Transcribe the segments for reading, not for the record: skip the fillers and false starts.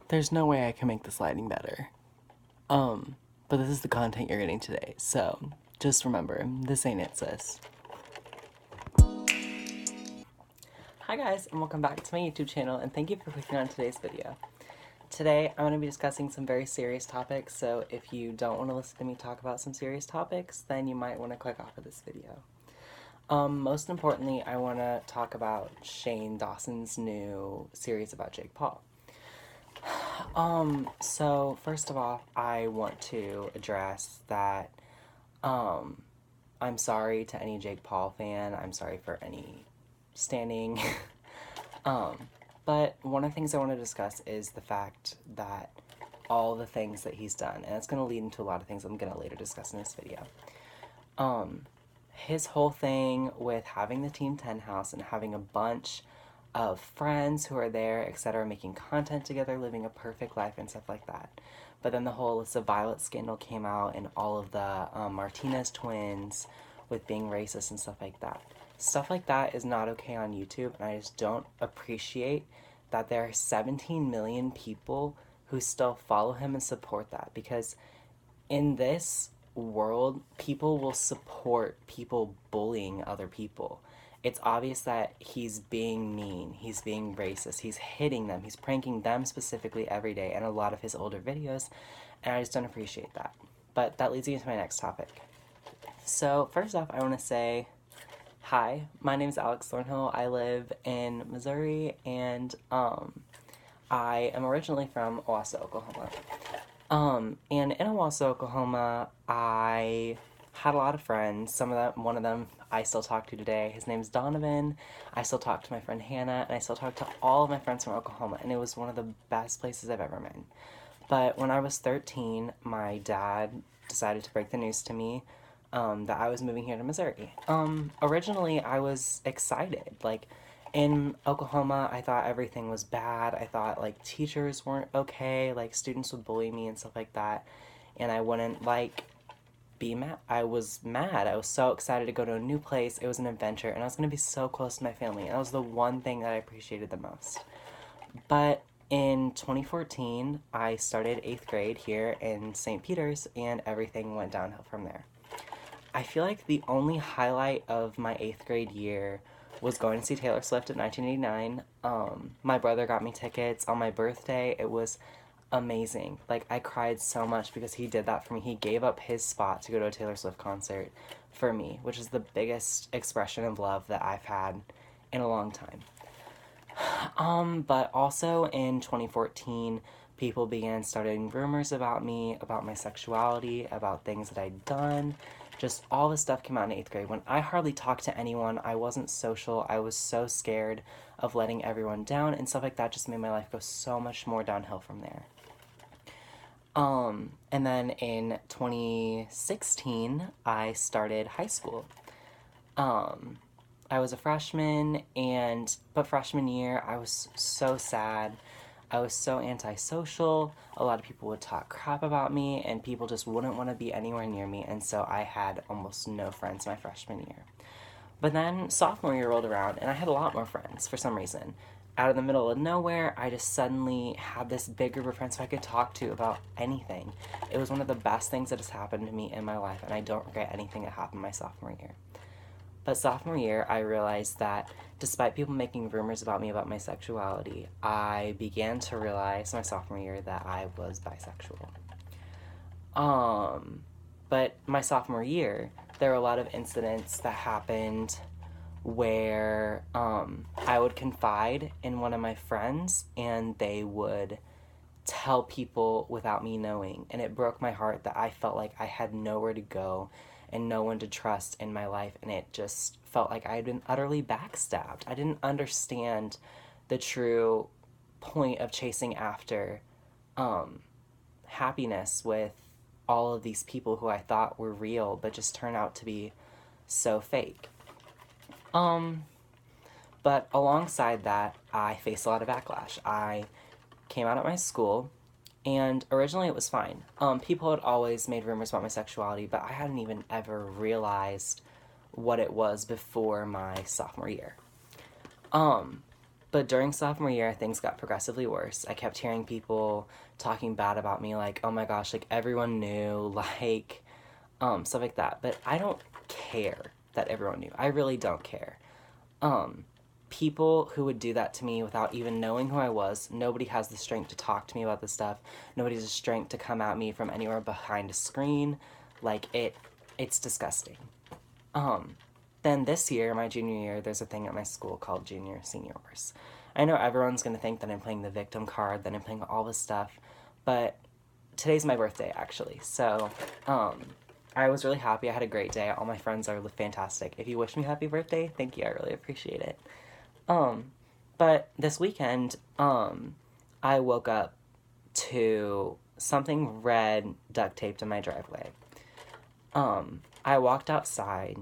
There's no way I can make this lighting better. But this is the content you're getting today, so just remember, this ain't it, sis. Hi guys, and welcome back to my YouTube channel, and thank you for clicking on today's video. Today, I'm going to be discussing some very serious topics, so if you don't want to listen to me talk about some serious topics, then you might want to click off of this video. Most importantly, I want to talk about Shane Dawson's new series about Jake Paul. So first of all, I want to address that, I'm sorry to any Jake Paul fan. I'm sorry for any standing. But one of the things I want to discuss is the fact that all the things that he's done, and it's going to lead into a lot of things I'm going to later discuss in this video. His whole thing with having the Team 10 house and having a bunch of friends who are there, etc., making content together, living a perfect life and stuff like that. But then the whole Alyssa Violet scandal came out and all of the Martinez twins with being racist and stuff like that. Stuff like that is not okay on YouTube, and I just don't appreciate that there are 17 million people who still follow him and support that, because in this world, people will support people bullying other people. It's obvious that he's being mean, he's being racist, he's hitting them, he's pranking them specifically every day in a lot of his older videos, and I just don't appreciate that. But that leads me into my next topic. So first off, I want to say, hi, my name is Alex Thornhill. I live in Missouri, and I am originally from Owasso, Oklahoma. And in Owasso, Oklahoma, I had a lot of friends. One of them I still talk to today. His name's Donovan. I still talk to my friend Hannah, and I still talk to all of my friends from Oklahoma, and it was one of the best places I've ever been. But when I was 13, my dad decided to break the news to me that I was moving here to Missouri. Originally, I was excited. Like, in Oklahoma, I thought everything was bad. I thought, like, teachers weren't okay. Like, students would bully me and stuff like that. And I wouldn't, like, be mad. I was mad. I was so excited to go to a new place. It was an adventure, and I was going to be so close to my family. And that was the one thing that I appreciated the most. But in 2014, I started 8th grade here in St. Peter's, and everything went downhill from there. I feel like the only highlight of my 8th grade year was going to see Taylor Swift in 1989. My brother got me tickets on my birthday. It was amazing. Like, I cried so much because he did that for me. He gave up his spot to go to a Taylor Swift concert for me, which is the biggest expression of love that I've had in a long time. But also in 2014, people began starting rumors about me, about my sexuality, about things that I'd done. Just all this stuff came out in 8th grade. When I hardly talked to anyone, I wasn't social, I was so scared of letting everyone down, and stuff like that just made my life go so much more downhill from there. And then in 2016, I started high school. I was a freshman, but freshman year, I was so sad. I was so antisocial. A lot of people would talk crap about me, and people just wouldn't want to be anywhere near me, and so I had almost no friends my freshman year. But then sophomore year rolled around, and I had a lot more friends for some reason. Out of the middle of nowhere, I just suddenly had this big group of friends who I could talk to about anything. It was one of the best things that has happened to me in my life, and I don't regret anything that happened my sophomore year. But sophomore year, I realized that despite people making rumors about me about my sexuality, I began to realize my sophomore year that I was bisexual. But my sophomore year, there were a lot of incidents that happened where I would confide in one of my friends, and they would tell people without me knowing, and it broke my heart that I felt like I had nowhere to go and no one to trust in my life, and it just felt like I had been utterly backstabbed. I didn't understand the true point of chasing after happiness with all of these people who I thought were real but just turned out to be so fake. But alongside that, I faced a lot of backlash. I came out at my school, and originally it was fine. People had always made rumors about my sexuality, but I hadn't even ever realized what it was before my sophomore year. But during sophomore year, things got progressively worse. I kept hearing people talking bad about me, like, oh my gosh, like, everyone knew, like, stuff like that. But I don't care that everyone knew. I really don't care. Um, People who would do that to me without even knowing who I was, nobody has the strength to talk to me about this stuff. Nobody has the strength to come at me from anywhere behind a screen. Like, it's disgusting. Um, then this year, my junior year, there's a thing at my school called Junior Senior Wars. I know everyone's gonna think that I'm playing the victim card, that I'm playing all this stuff, but today's my birthday, actually. So, I was really happy. I had a great day. All my friends are fantastic. If you wish me happy birthday, thank you. I really appreciate it. Um, but this weekend, I woke up to something red duct taped in my driveway. I walked outside,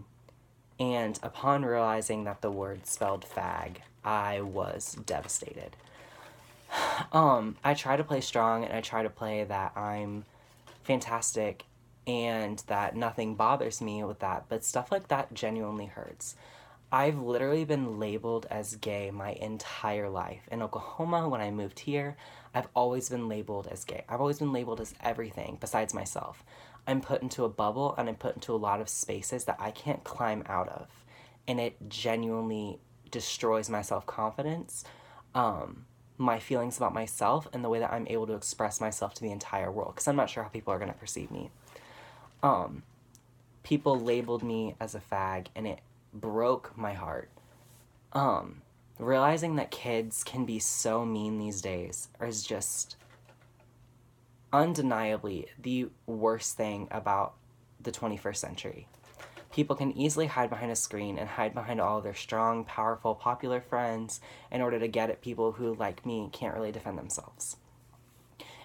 and upon realizing that the word spelled fag, I was devastated. I try to play strong, and I try to play that I'm fantastic and that nothing bothers me with that, but stuff like that genuinely hurts. I've literally been labeled as gay my entire life. In Oklahoma, when I moved here, I've always been labeled as gay. I've always been labeled as everything besides myself. I'm put into a bubble, and I'm put into a lot of spaces that I can't climb out of. And it genuinely destroys my self-confidence, my feelings about myself, and the way that I'm able to express myself to the entire world. Because I'm not sure how people are going to perceive me. People labeled me as a fag, and it broke my heart. Realizing that kids can be so mean these days is just undeniably the worst thing about the 21st century. People can easily hide behind a screen and hide behind all of their strong, powerful, popular friends in order to get at people who, like me, can't really defend themselves.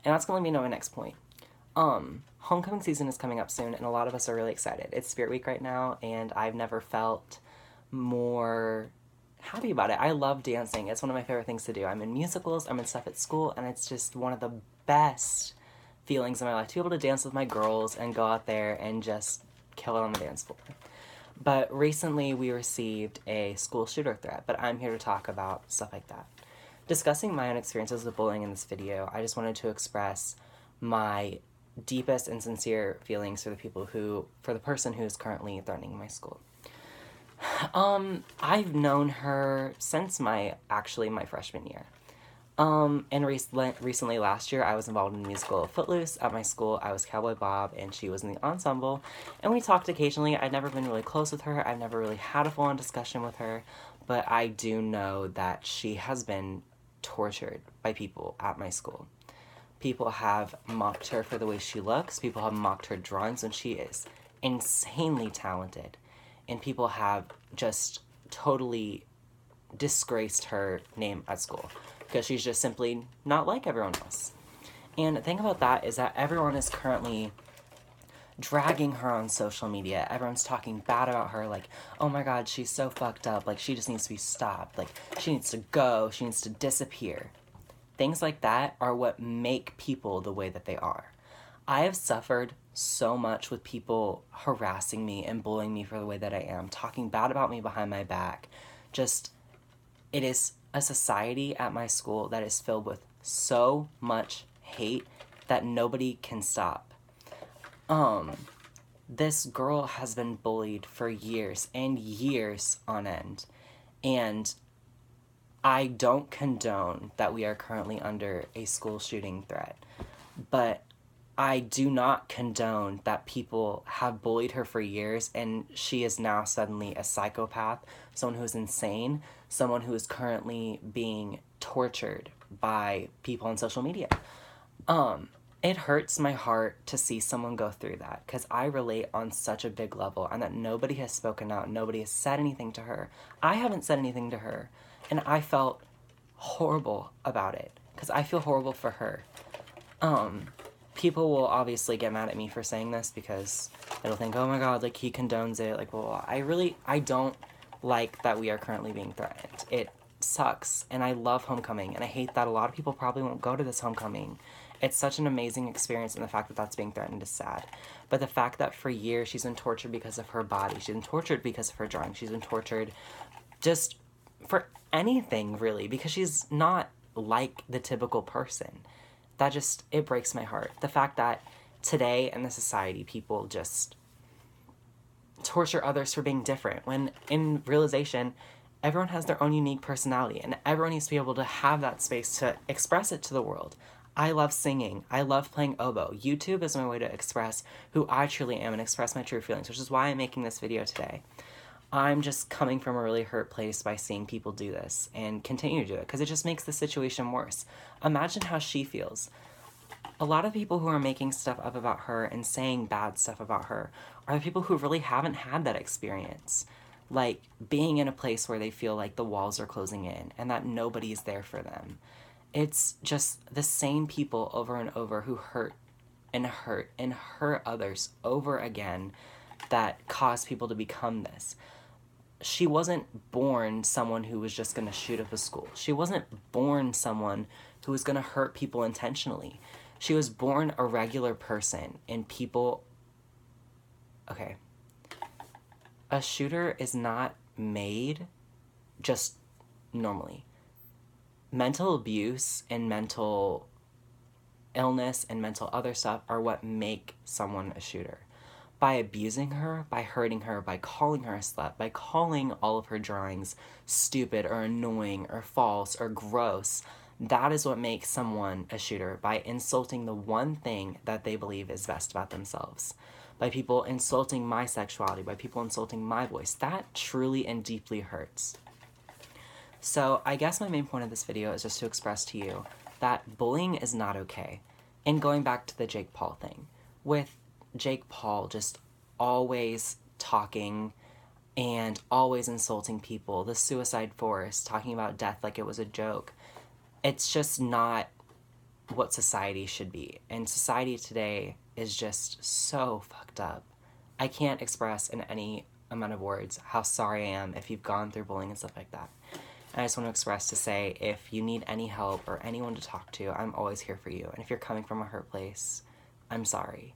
And that's going to lead me to my next point. Homecoming season is coming up soon, and a lot of us are really excited. It's Spirit Week right now, and I've never felt more happy about it. I love dancing. It's one of my favorite things to do. I'm in musicals, I'm in stuff at school, and it's just one of the best feelings in my life to be able to dance with my girls and go out there and just kill it on the dance floor. But recently we received a school shooter threat, but I'm here to talk about stuff like that. Discussing my own experiences with bullying in this video, I just wanted to express my deepest and sincere feelings for the person who is currently threatening my school. I've known her since my freshman year. And recently last year, I was involved in the musical Footloose at my school. I was Cowboy Bob, and she was in the ensemble, and we talked occasionally. I'd never been really close with her. I've never really had a full-on discussion with her, but I do know that she has been tortured by people at my school. People have mocked her for the way she looks. People have mocked her drawings when she is insanely talented. And people have just totally disgraced her name at school because she's just simply not like everyone else. And the thing about that is that everyone is currently dragging her on social media. Everyone's talking bad about her, like, oh my god, she's so fucked up, like, she just needs to be stopped, like, she needs to go, she needs to disappear. Things like that are what make people the way that they are. I have suffered so much with people harassing me and bullying me for the way that I am, talking bad about me behind my back. Just, it is a society at my school that is filled with so much hate that nobody can stop. This girl has been bullied for years and years on end, and I don't condone that we are currently under a school shooting threat, but I do not condone that people have bullied her for years and she is now suddenly a psychopath, someone who is insane, someone who is currently being tortured by people on social media. It hurts my heart to see someone go through that because I relate on such a big level, and that nobody has spoken out, nobody has said anything to her. I haven't said anything to her, and I felt horrible about it because I feel horrible for her. People will obviously get mad at me for saying this because they'll think, oh my god, like, he condones it, like, well, I don't like that we are currently being threatened. It sucks, and I love homecoming, and I hate that a lot of people probably won't go to this homecoming. It's such an amazing experience, and the fact that that's being threatened is sad. But the fact that for years she's been tortured because of her body, she's been tortured because of her drawing, she's been tortured just for anything really, because she's not like the typical person. That just, it breaks my heart. The fact that today in the society, people just torture others for being different, when in realization, everyone has their own unique personality, and everyone needs to be able to have that space to express it to the world. I love singing. I love playing oboe. YouTube is my way to express who I truly am and express my true feelings, which is why I'm making this video today. I'm just coming from a really hurt place by seeing people do this and continue to do it, because it just makes the situation worse. Imagine how she feels. A lot of people who are making stuff up about her and saying bad stuff about her are the people who really haven't had that experience. Like, being in a place where they feel like the walls are closing in and that nobody's there for them. It's just the same people over and over who hurt and hurt and hurt others over again that cause people to become this. She wasn't born someone who was just going to shoot up a school. She wasn't born someone who was going to hurt people intentionally. She was born a regular person, and people... Okay. A shooter is not made just normally. Mental abuse and mental illness and mental other stuff are what make someone a shooter. By abusing her, by hurting her, by calling her a slut, by calling all of her drawings stupid or annoying or false or gross, that is what makes someone a shooter, by insulting the one thing that they believe is best about themselves. By people insulting my sexuality, by people insulting my voice. That truly and deeply hurts. So I guess my main point of this video is just to express to you that bullying is not okay. And going back to the Jake Paul thing, with Jake Paul just always talking and always insulting people, the suicide force, talking about death like it was a joke, it's just not what society should be. And society today is just so fucked up. I can't express in any amount of words how sorry I am if you've gone through bullying and stuff like that. And I just want to express to say, if you need any help or anyone to talk to, I'm always here for you. And if you're coming from a hurt place, I'm sorry.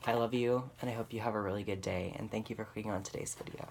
I love you, and I hope you have a really good day, and thank you for clicking on today's video.